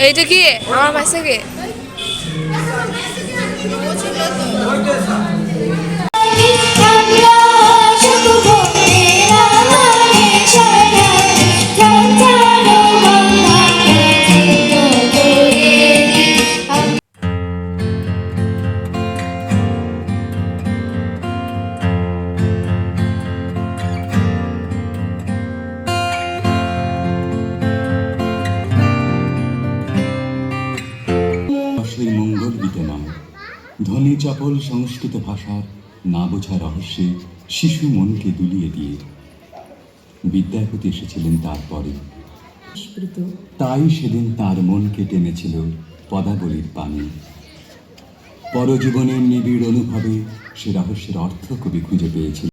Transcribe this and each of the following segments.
এইটা কি আমার পাশে কে মঙ্গল গীতে নয়, ধ্বনি চপল সংস্কৃত ভাষার না বোঝা রহস্যে শিশু মনকে দুলিয়ে দিয়ে বিদ্যাপতি এসেছিলেন তারপরে। তাই সেদিন তার মনকে টেনেছিল পদাবলীর পানি। পরজীবনের নিবিড় অনুভবে সে রহস্যের অর্থ কবি খুঁজে পেয়েছিল।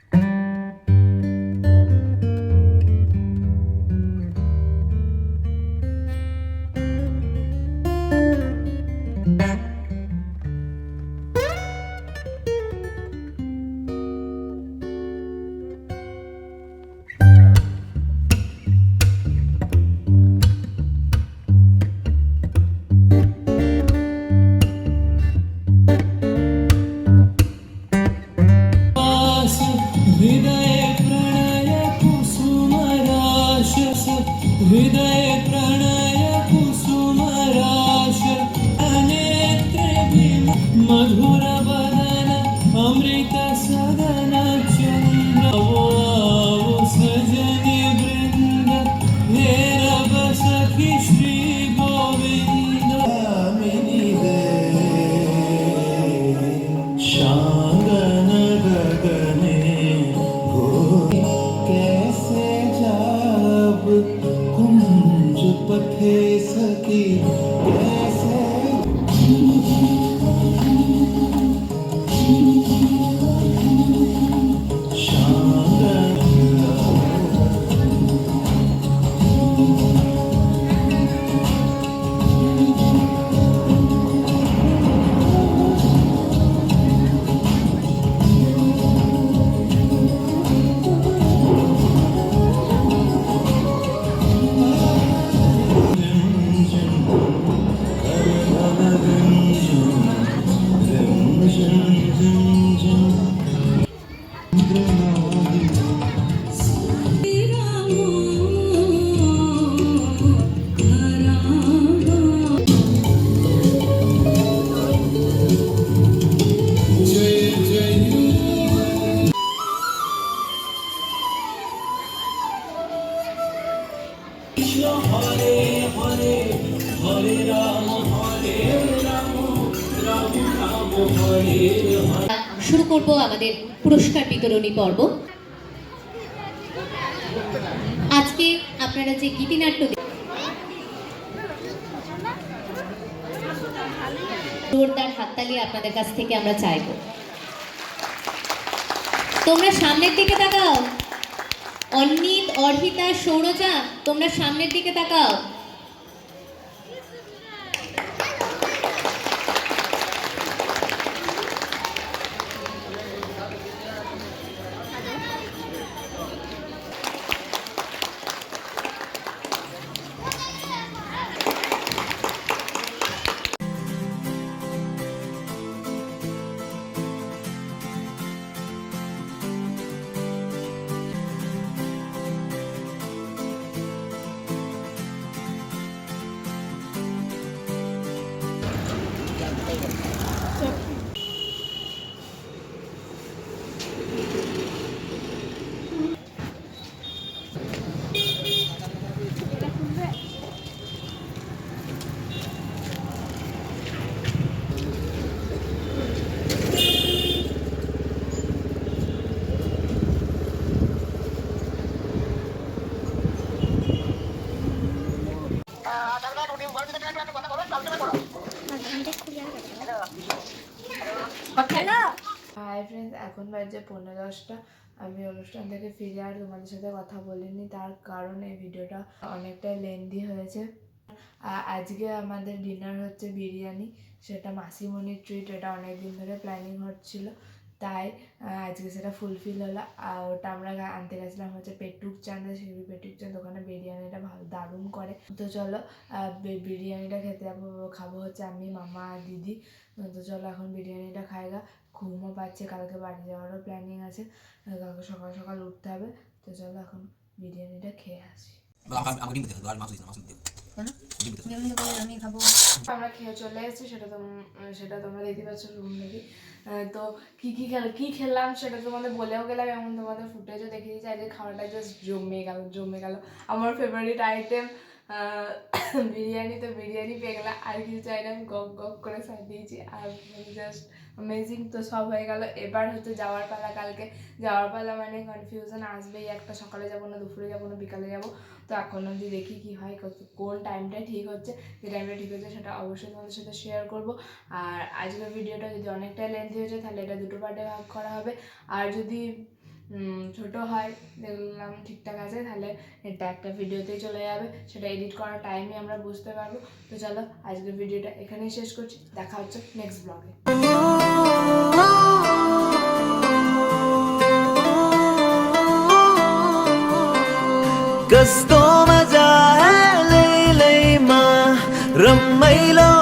हृदय प्रणय कुसुम राश अनेत्र मधुर बदन अमृत सदन चंद्र सजनी वृंद हे रब सखी श्री गोविंद शांगन गगने कैसे जब कुंज पथे सकी कैसे শুরু করব আমাদের পুরস্কার বিতরণী পর্ব। আজকে আপনারা যে গীতিনাট্য জোরদার হাততালি আপনাদের কাছ থেকে আমরা চাইব। তোমরা সামনের দিকে তাকাও। অন্নিত, অর্হিতা, সৌরজা, তোমরা সামনের দিকে তাকাও। হাই ফ্রেন্ডস, এখন বাজে 11:10। আমি অনুষ্ঠান থেকে ফিরে আর তোমাদের সাথে কথা বলিনি, তার কারণ এই ভিডিওটা অনেকটাই লেন্দি হয়েছে। আজকে আমাদের ডিনার হচ্ছে বিরিয়ানি, সেটা মাসিমণির ট্রিট। এটা অনেক দিন ধরে প্ল্যানিং হচ্ছিল, তাই আজকে সেটা ফুলফিল হলো। আর ওটা আমরা আনতে গেছিলাম হচ্ছে পেটুক চাঁদে, সেই পেটুক চাঁদ ওখানে বিরিয়ানিটা ভালো দারুণ করে। তো চলো বিরিয়ানিটা খেতে যাবো, খাবো হচ্ছে আমি, মামা আর দিদি। তো চলো এখন বিরিয়ানিটা খাইগা, ঘুমও পাচ্ছে, কালকে বাড়ি যাওয়ারও প্ল্যানিং আছে, কালকে সকাল সকাল উঠতে হবে। তো চলো এখন বিরিয়ানিটা খেয়ে আসি। আমি খাবো। আমরা খেয়ে চলে এসেছি, সেটা তোমরা দেখতে পাচ্ছ রুম থেকে। তো কী খেলাম সেটা তোমাদের বলেও গেলাম, এমন তোমাদের ফুটেজও দেখিয়ে দিয়েছি। আজকে খাওয়াটা জাস্ট জমে গেল। আমার ফেভারিট আইটেম বিরিয়ানি, তো বিরিয়ানি পেয়ে গেলাম, আর কিছু চাই না, আমি গক গক করে সাইড দিয়েছি, আর জাস্ট অ্যামেজিং। তো সব হয়ে গেল, এবার হচ্ছে যাওয়ার পালা। কালকে যাওয়ার পালা মানে কনফিউশন আসবেই একটা, সকালে যাবো না দুপুরে যাবো না বিকালে যাবো। তো এখন অবধি দেখি কি হয়, কোন টাইমটা ঠিক হচ্ছে। যে টাইমটা ঠিক হচ্ছে সেটা অবশ্যই তোমাদের সাথে শেয়ার করব। আর আজকের ভিডিওটা যদি অনেকটাই লেন্থি হয়েছে তাহলে এটা দুটো পার্টে ভাগ করা হবে, আর যদি ছোট হয় দেখলাম ঠিকঠাক আছে তাহলে এটা একটা ভিডিওতেই চলে যাবে, সেটা এডিট করার টাইমে আমরা বুঝতে পারবো। তো চলো আজকের ভিডিওটা এখানেই শেষ করছি, দেখা হচ্ছে নেক্সট ব্লগে। Gusto maja le ma ramai lo